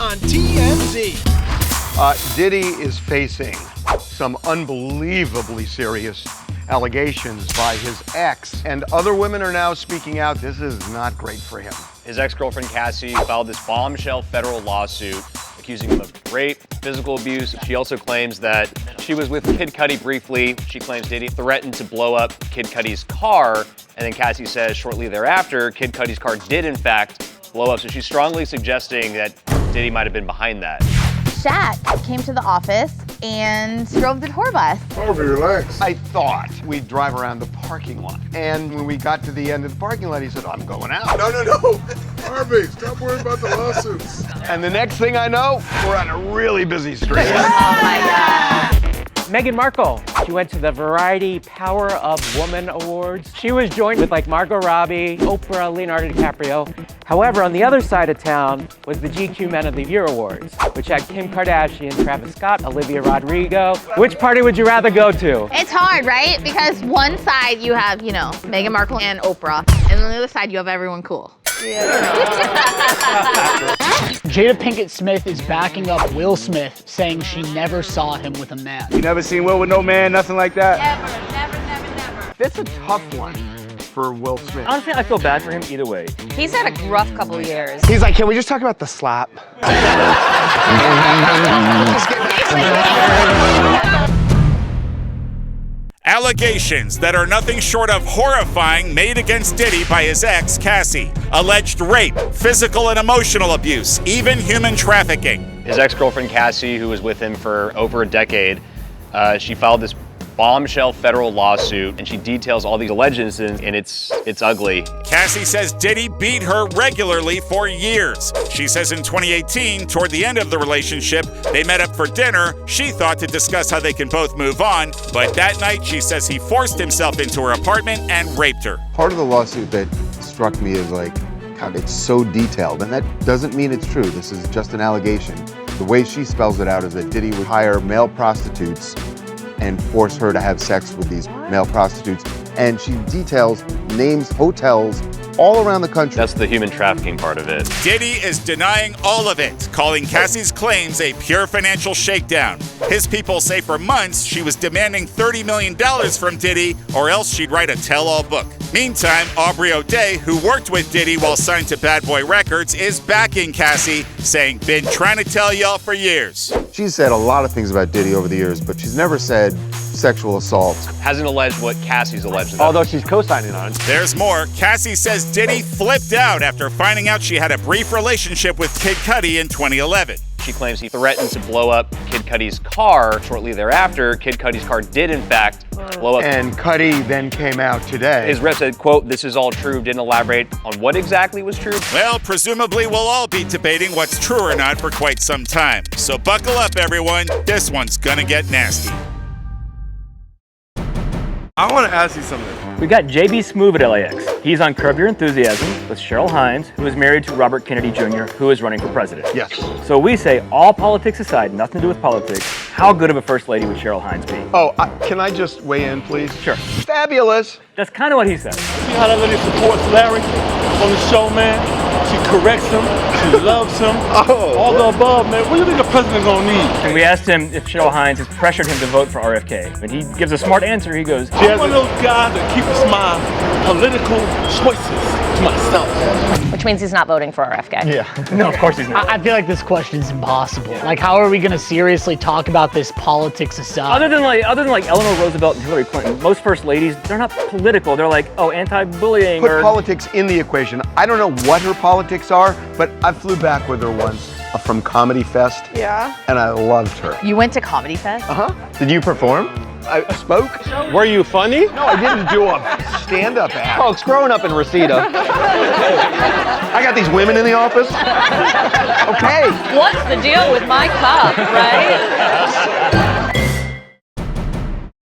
on TMZ. Diddy is facing some unbelievably serious allegations by his ex, and other women are now speaking out. This is not great for him. His ex-girlfriend Cassie filed this bombshell federal lawsuit accusing him of rape, physical abuse. She also claims that she was with Kid Cudi briefly. She claims Diddy threatened to blow up Kid Cudi's car, and then Cassie says shortly thereafter, Kid Cudi's car did in fact blow up. So she's strongly suggesting that Diddy might have been behind that. Shaq came to the office and drove the tour bus. Harvey, relax. I thought we'd drive around the parking lot, and when we got to the end of the parking lot, he said, I'm going out. No. Harvey, stop worrying about the lawsuits. And the next thing I know, we're on a really busy street. Oh my God. Meghan Markle. She went to the Variety Power of Woman Awards. She was joined with like Margot Robbie, Oprah, Leonardo DiCaprio. However, on the other side of town was the GQ Men of the Year Awards, which had Kim Kardashian, Travis Scott, Olivia Rodrigo. Which party would you rather go to? It's hard, right? Because one side you have, you know, Meghan Markle and Oprah, and on the other side you have everyone cool. Jada Pinkett Smith is backing up Will Smith, saying she never saw him with a man. You never seen Will with no man, nothing like that? Never. That's a tough one for Will Smith. Honestly, I feel bad for him either way. He's had a rough couple of years. He's like, can we just talk about the slap? Allegations that are nothing short of horrifying made against Diddy by his ex, Cassie. Alleged rape, physical and emotional abuse, even human trafficking. His ex-girlfriend Cassie, who was with him for over a decade, she filed this bombshell federal lawsuit, and she details all these alleged incidents, and it's ugly. Cassie says Diddy beat her regularly for years. She says in 2018, toward the end of the relationship, they met up for dinner. She thought to discuss how they can both move on, but that night she says he forced himself into her apartment and raped her. Part of the lawsuit that struck me is like, God, it's so detailed, and that doesn't mean it's true. This is just an allegation. The way she spells it out is that Diddy would hire male prostitutes and force her to have sex with these male prostitutes. And she details names, hotels, all around the country. That's the human trafficking part of it. Diddy is denying all of it, calling Cassie's claims a pure financial shakedown. His people say for months she was demanding $30 million from Diddy, or else she'd write a tell-all book. Meantime, Aubrey O'Day, who worked with Diddy while signed to Bad Boy Records, is backing Cassie, saying, been trying to tell y'all for years. She's said a lot of things about Diddy over the years, but she's never said sexual assault. Hasn't alleged what Cassie's alleged. Although she's co-signing on it. There's more. Cassie says Diddy flipped out after finding out she had a brief relationship with Kid Cudi in 2011. She claims he threatened to blow up Kid Cudi's car. Shortly thereafter, Kid Cudi's car did in fact blow up. And Cudi then came out today. His rep said, quote, this is all true, didn't elaborate on what exactly was true. Well, presumably we'll all be debating what's true or not for quite some time. So buckle up, everyone. This one's gonna get nasty. I want to ask you something. We got JB Smoove at LAX. He's on Curb Your Enthusiasm with Cheryl Hines, who is married to Robert Kennedy Jr., who is running for president. Yes. So we say, all politics aside, nothing to do with politics, how good of a first lady would Cheryl Hines be? Oh, can I just weigh in, please? Sure. Fabulous. That's kind of what he said. See how that lady supports Larry on the show, man? She corrects him, she loves him. All the above, man. What do you think the president gonna need? And we asked him if Cheryl Hines has pressured him to vote for RFK. And he gives a smart answer. He goes, I'm one of those guys that keeps my political choices to myself. Which means he's not voting for RFK. yeah. No, of course he's not. I feel like this question is impossible. Like, how are we gonna seriously talk about this politics aside? Other than like Eleanor Roosevelt and Hillary Clinton, most first ladies, they're not political. They're like, oh, anti-bullying. Put politics in the equation. I don't know what her politics are, but I flew back with her once from Comedy Fest. Yeah. And I loved her. You went to Comedy Fest? Did you perform? I spoke. Were you funny? No, I didn't do a stand-up act. Folks, growing up in Reseda. I got these women in the office. Okay. What's the deal with my cup, right?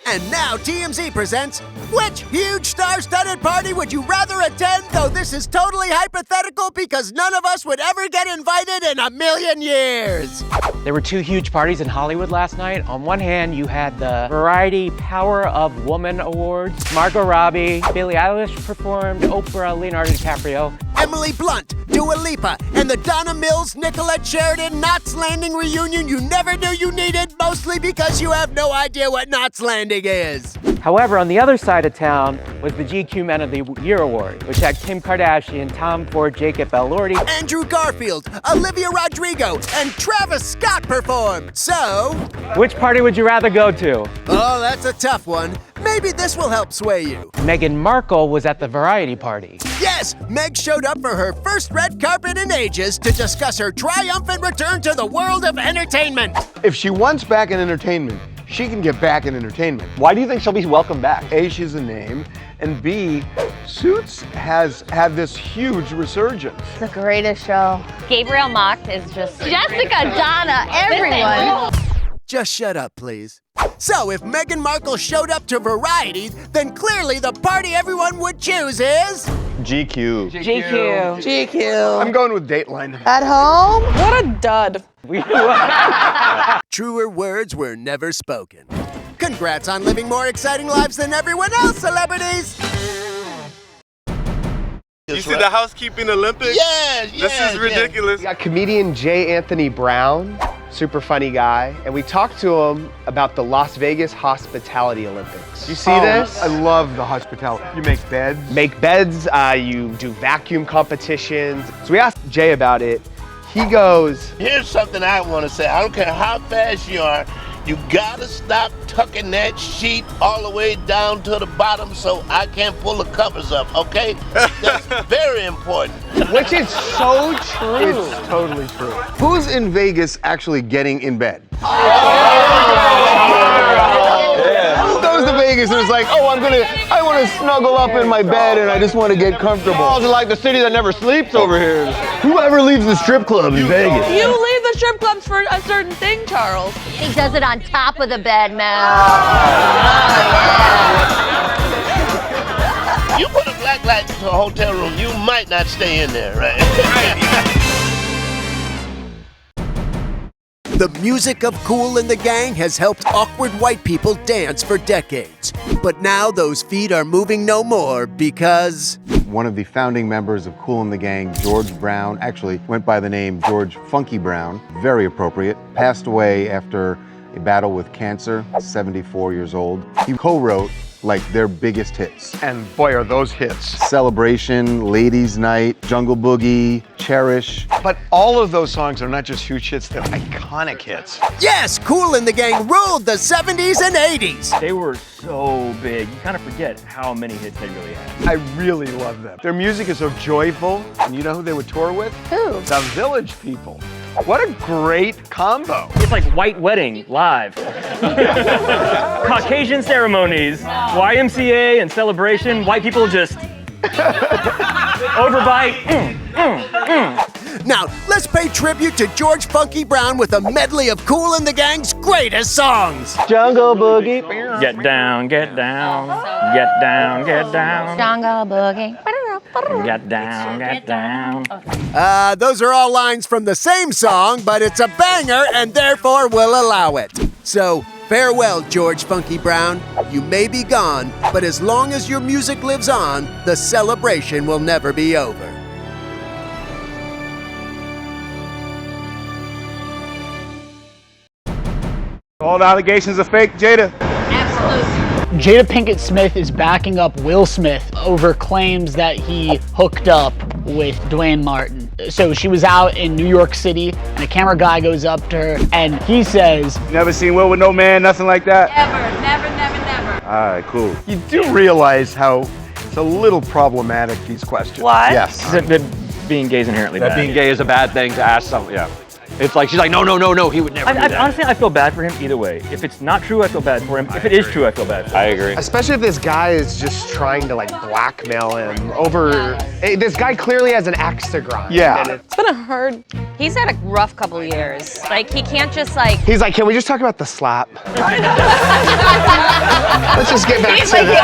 And now TMZ presents, which huge star-studded party would you rather attend? Though this is totally hypothetical because none of us would ever get invited in a million years. There were two huge parties in Hollywood last night. On one hand, you had the Variety Power of Woman Awards. Margot Robbie, Billie Eilish performed, Oprah, Leonardo DiCaprio. Emily Blunt, Dua Lipa, and the Donna Mills, Nicolette Sheridan Knots Landing reunion you never knew you needed, mostly because you have no idea what Knots Landing is. However, on the other side of town was the GQ Men of the Year award, which had Kim Kardashian, Tom Ford, Jacob Elordi, Andrew Garfield, Olivia Rodrigo, and Travis Scott performed. So, which party would you rather go to? Oh, that's a tough one. Maybe this will help sway you. Meghan Markle was at the variety party. Yes, Meg showed up for her first red carpet in ages to discuss her triumphant return to the world of entertainment. If she wants back in entertainment, she can get back in entertainment. Why do you think she'll be welcomed back? A, she's a name, and B, Suits has had this huge resurgence. It's the greatest show. Gabriel Mock is just... Jessica, Donna, everyone. Just shut up, please. So, if Meghan Markle showed up to Variety, then clearly the party everyone would choose is... GQ. GQ. I'm going with Dateline. At home? What a dud. Truer words were never spoken. Congrats on living more exciting lives than everyone else, celebrities! You see the housekeeping Olympics? Yes, This is ridiculous. We got comedian J. Anthony Brown, super funny guy, and we talked to him about the Las Vegas Hospitality Olympics. You see this? I love the hospitality. You make beds. Make beds, you do vacuum competitions. So we asked Jay about it. He goes, Here's something I want to say. I don't care how fast you are, you gotta stop tucking that sheet all the way down to the bottom so I can't pull the covers up, okay? That's very important. which is so true. It's totally true. Who's in Vegas actually getting in bed? Who goes to Vegas and is like, oh, I want to snuggle up in my bed and I just want to get comfortable. Oh, it's like the city that never sleeps over here. Whoever leaves the strip club in Vegas? You leave the strip clubs for a certain thing, Charles. He does it on top of the bed now. You put a black light into a hotel room, you might not stay in there, right? The music of Kool and the Gang has helped awkward white people dance for decades. But now those feet are moving no more because... One of the founding members of Kool and the Gang, George Brown, actually went by the name George Funky Brown, very appropriate, passed away after a battle with cancer, 74 years old. He co-wrote like their biggest hits. And boy, are those hits. Celebration, Ladies Night, Jungle Boogie, Cherish. But all of those songs are not just huge hits, they're iconic hits. Yes, Kool and the Gang ruled the 70s and 80s. They were so big, you kind of forget how many hits they really had. I really love them. Their music is so joyful, and you know who they would tour with? Who? The Village People. What a great combo. It's like White Wedding live. Caucasian ceremonies, YMCA and Celebration, white people just overbite. Now, let's pay tribute to George Funky Brown with a medley of Kool and the Gang's greatest songs. Jungle Boogie. Get down, get down, get down, get down. Jungle Boogie. Get down, get down. Those are all lines from the same song, but it's a banger and therefore we'll allow it. So, farewell, George Funky Brown. You may be gone, but as long as your music lives on, the celebration will never be over. All the allegations are fake, Jada. Absolutely. Jada Pinkett Smith is backing up Will Smith over claims that he hooked up with Duane Martin. So she was out in New York City, and a camera guy goes up to her, and he says, Never seen Will with no man, nothing like that? Ever, never. All right, cool. You do realize how it's a little problematic, these questions. What? Yes. That being gay is inherently bad. That being gay is a bad thing to ask someone, yeah. It's like, she's like, no, he would never do that. Honestly, I feel bad for him either way. If it's not true, I feel bad for him. If it is true, I feel bad for him. I agree. Especially if this guy is just trying to like blackmail him over. Hey, this guy clearly has an axe to grind. Yeah. It's gonna hurt. He's had a rough couple of years. Like, he can't just like... He's like, can we just talk about the slap? Let's just get back to that.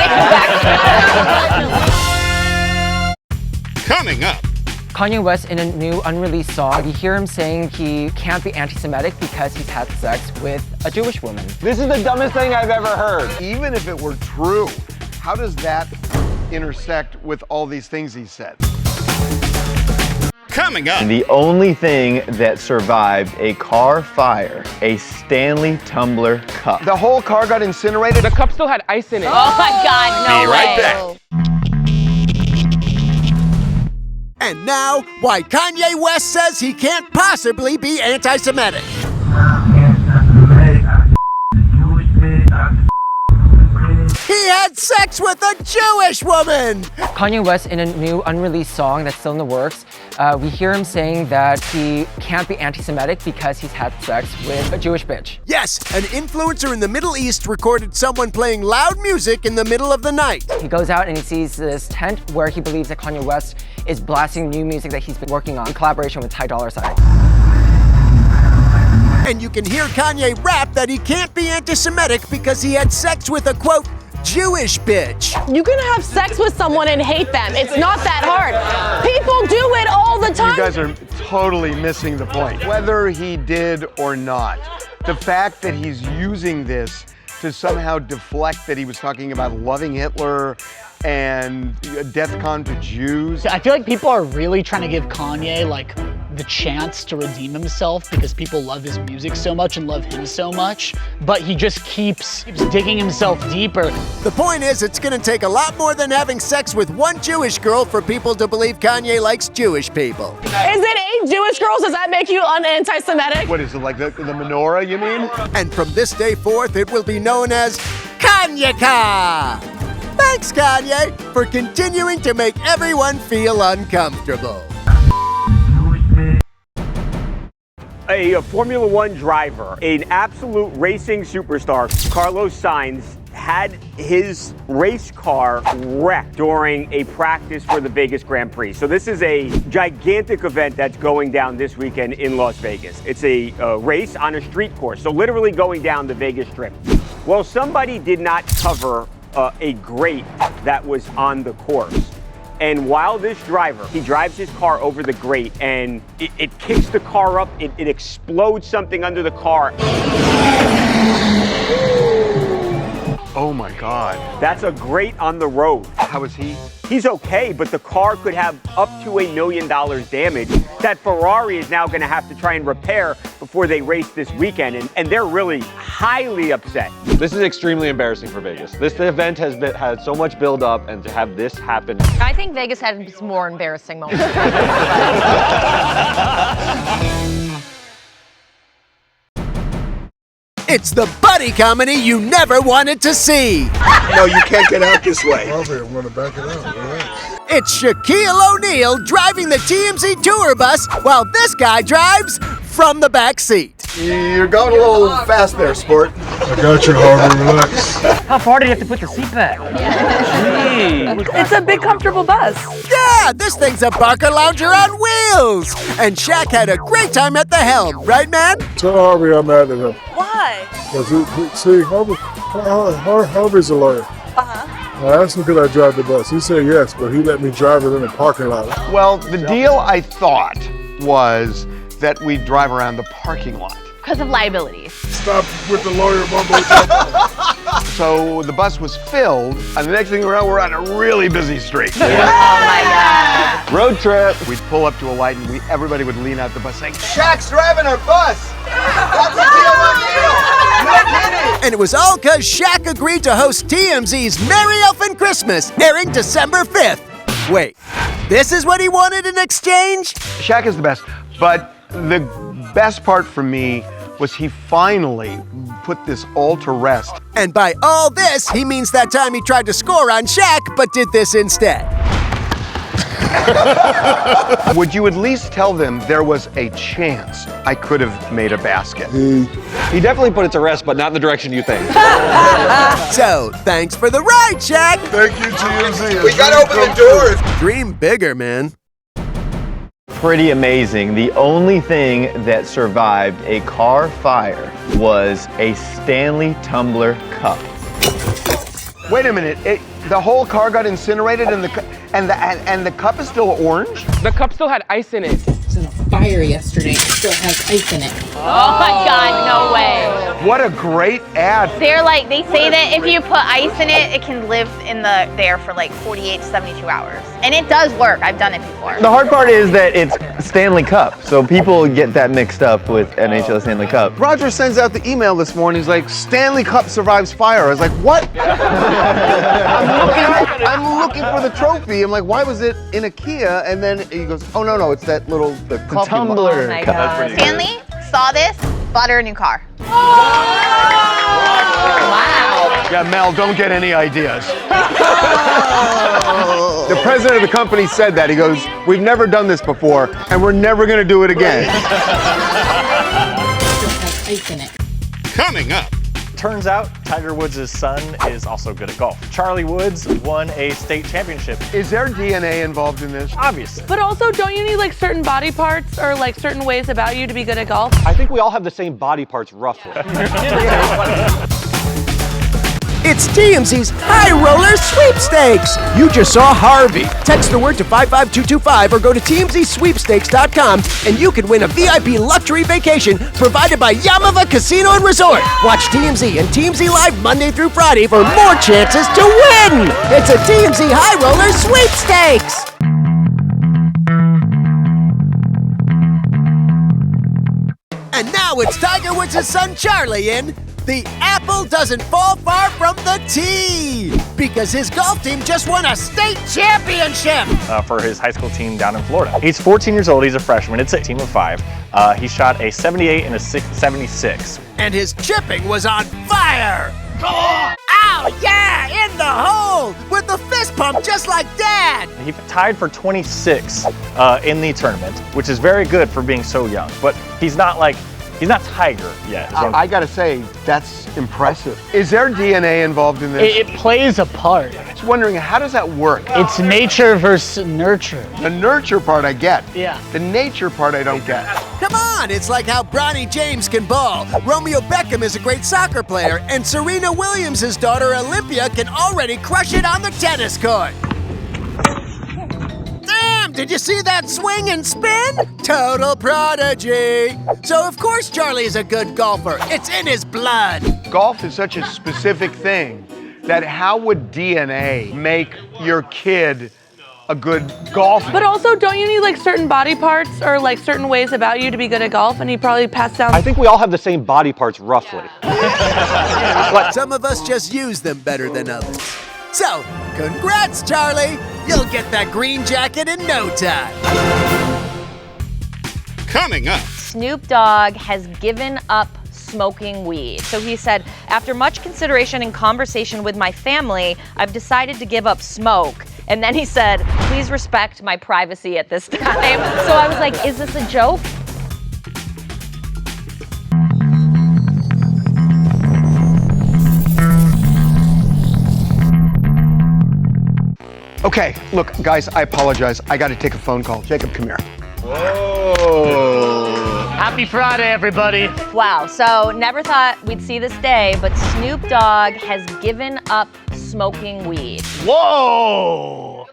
Coming up. Kanye West, in a new unreleased song, you hear him saying he can't be anti-Semitic because he's had sex with a Jewish woman. This is the dumbest thing I've ever heard. Even if it were true, how does that intersect with all these things he said? Coming up. And the only thing that survived a car fire, a Stanley tumbler cup. The whole car got incinerated. The cup still had ice in it. Oh my God, no Be right back. And now, why Kanye West says he can't possibly be anti-Semitic. He had sex with a Jewish woman! Kanye West, in a new unreleased song that's still in the works, we hear him saying that he can't be anti-Semitic because he's had sex with a Jewish bitch. Yes, an influencer in the Middle East recorded someone playing loud music in the middle of the night. He goes out and he sees this tent where he believes that Kanye West is blasting new music that he's been working on in collaboration with Ty Dolla $ign. And you can hear Kanye rap that he can't be anti-Semitic because he had sex with a, quote, Jewish bitch. You can have sex with someone and hate them. It's not that hard. People do it all the time. You guys are totally missing the point. Whether he did or not, the fact that he's using this to somehow deflect that he was talking about loving Hitler and death con to Jews. I feel like people are really trying to give Kanye like the chance to redeem himself because people love his music so much and love him so much, but he just keeps digging himself deeper. The point is, it's gonna take a lot more than having sex with one Jewish girl for people to believe Kanye likes Jewish people. Is it 8 Jewish girls? Does that make you anti-Semitic? What is it, like the menorah, you mean? And from this day forth, it will be known as Kanye-ka! Thanks, Kanye, for continuing to make everyone feel uncomfortable. A Formula One driver, an absolute racing superstar, Carlos Sainz, had his race car wrecked during a practice for the Vegas Grand Prix. So this is a gigantic event that's going down this weekend in Las Vegas. It's a race on a street course, so literally going down the Vegas Strip. Well, somebody did not cover a grate that was on the course. And while this driver, he drives his car over the grate and it kicks the car up, it explodes something under the car. Oh my God. That's a grate on the road. How is he? He's okay, but the car could have up to $1 million damage that Ferrari is now going to have to try and repair before they race this weekend, and they're really highly upset. This is extremely embarrassing for Vegas. This event has had so much build up, and to have this happen. I think Vegas had some more embarrassing moments. It's the buddy comedy you never wanted to see. No, you can't get out this way. I'm gonna back it out. Relax. It's Shaquille O'Neal driving the TMZ tour bus while this guy drives from the back seat. You're going a little fast there, sport. I got you, Harvey. Relax. How far do you have to put the seat back? It's a big, comfortable bus. Yeah, this thing's a Barker Lounger on wheels. And Shaq had a great time at the helm, right, man? Tell Harvey I'm mad at him. Why? See, Harvey's a lawyer. I asked him could I drive the bus. He said yes, but he let me drive it in the parking lot. Well, the deal I thought was that we'd drive around the parking lot. Because of liabilities. Stop with the lawyer mumbo. So the bus was filled, and the next thing around, we're on a really busy street. Oh my God. Road trip. We'd pull up to a light, and everybody would lean out the bus saying, Shaq's driving our bus. That's a deal. And it was all because Shaq agreed to host TMZ's Merry Elfin Christmas, airing December 5th. Wait, this is what he wanted in exchange? Shaq is the best, but the best part for me was he finally put this all to rest. And by all this, he means that time he tried to score on Shaq, but did this instead. Would you at least tell them there was a chance I could have made a basket? He definitely put it to rest, but not in the direction you think. So, thanks for the ride, Shaq. Thank you, TMZ. We gotta open the doors. Dream bigger, man. Pretty amazing. The only thing that survived a car fire was a Stanley tumbler cup. Wait a minute, the whole car got incinerated and the cup is still orange? The cup still had ice in it. It was in a fire yesterday. It still has ice in it. Oh my God, no way. What a great ad. They're like, they say that if you put ice in it, it can live in there for like 48 to 72 hours. And it does work. I've done it before. The hard part is that it's Stanley Cup, so people get that mixed up with NHL Stanley Cup. Roger sends out the email this morning. He's like, Stanley Cup survives fire. I was like, what? I'm looking for the trophy. I'm like, why was it in a Kia? And then he goes, oh, no, it's that little the tumbler. Oh my God. Stanley saw this, bought her a new car. Wow. Yeah, Mel, don't get any ideas. The president of the company said that. He goes, we've never done this before, and we're never going to do it again. Coming up. Turns out Tiger Woods' son is also good at golf. Charlie Woods won a state championship. Is there DNA involved in this? Obviously. But also, don't you need like certain body parts or like certain ways about you to be good at golf? I think we all have the same body parts roughly. It's TMZ's High Roller Sweepstakes. You just saw Harvey. Text the word to 55225 or go to tmzsweepstakes.com and you could win a VIP luxury vacation provided by Yamava Casino and Resort. Watch TMZ and TMZ Live Monday through Friday for more chances to win. It's a TMZ High Roller Sweepstakes. And now it's Tiger Woods' son Charlie in The Apple Doesn't Fall Far from the Tee, because his golf team just won a state championship. For his high school team down in Florida. He's 14 years old, he's a freshman, it's a team of 5. He shot a 78 and a 76. And his chipping was on fire. Oh, yeah, in the hole with the fist pump just like Dad. He tied for 26 in the tournament, which is very good for being so young, but he's not Tiger yet. I gotta say, that's impressive. Is there DNA involved in this? It plays a part. I was wondering, how does that work? It's nature versus nurture. The nurture part I get. Yeah. The nature part I don't get. Come on, it's like how Bronny James can ball, Romeo Beckham is a great soccer player, and Serena Williams' daughter Olympia can already crush it on the tennis court. Damn, did you see that swing and spin? Total prodigy. So of course Charlie is a good golfer. It's in his blood. Golf is such a specific thing that how would DNA make your kid a good golfer? But also, don't you need like certain body parts or like certain ways about you to be good at golf? And he probably passed down. I think we all have the same body parts roughly. But some of us just use them better than others. So, congrats, Charlie. You'll get that green jacket in no time. Coming up. Snoop Dogg has given up smoking weed. So he said, after much consideration and conversation with my family, I've decided to give up smoke. And then he said, please respect my privacy at this time. So I was like, is this a joke? Okay, look, guys, I apologize. I gotta take a phone call. Jacob, come here. Happy Friday, everybody. Wow, so never thought we'd see this day, but Snoop Dogg has given up smoking weed. Whoa!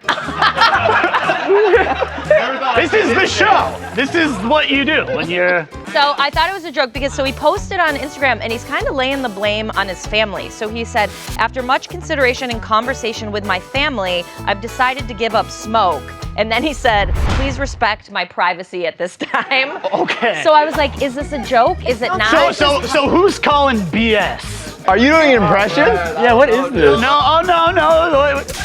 This is the show. This is what you do when you're... So I thought it was a joke because he posted on Instagram and he's kind of laying the blame on his family. So he said, after much consideration and conversation with my family, I've decided to give up smoke. And then he said, please respect my privacy at this time. Okay. So I was like, is this a joke? Is it not? So who's calling BS? Are you doing an impression? Yeah, what is this? No.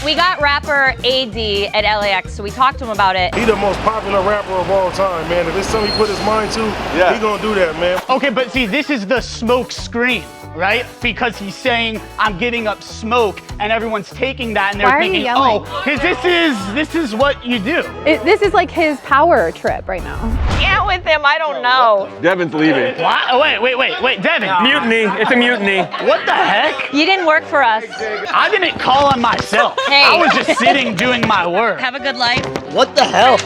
We got rapper AD at LAX, so we talked to him about it. He the most popular rapper of all time, man. If it's something he put his mind to, he gonna do that, man. Okay, but see, this is the smoke screen, right? Because he's saying, I'm giving up smoke, and everyone's taking that, and they're thinking, oh, because this is what you do. This is like his power trip right now. Yeah, with him, I don't know. Devin's leaving. What? Wait, Devin. Mutiny, it's a mutiny. What the heck? You didn't work for us. I didn't call on myself. Hey. I was just sitting doing my work. Have a good life. What the hell?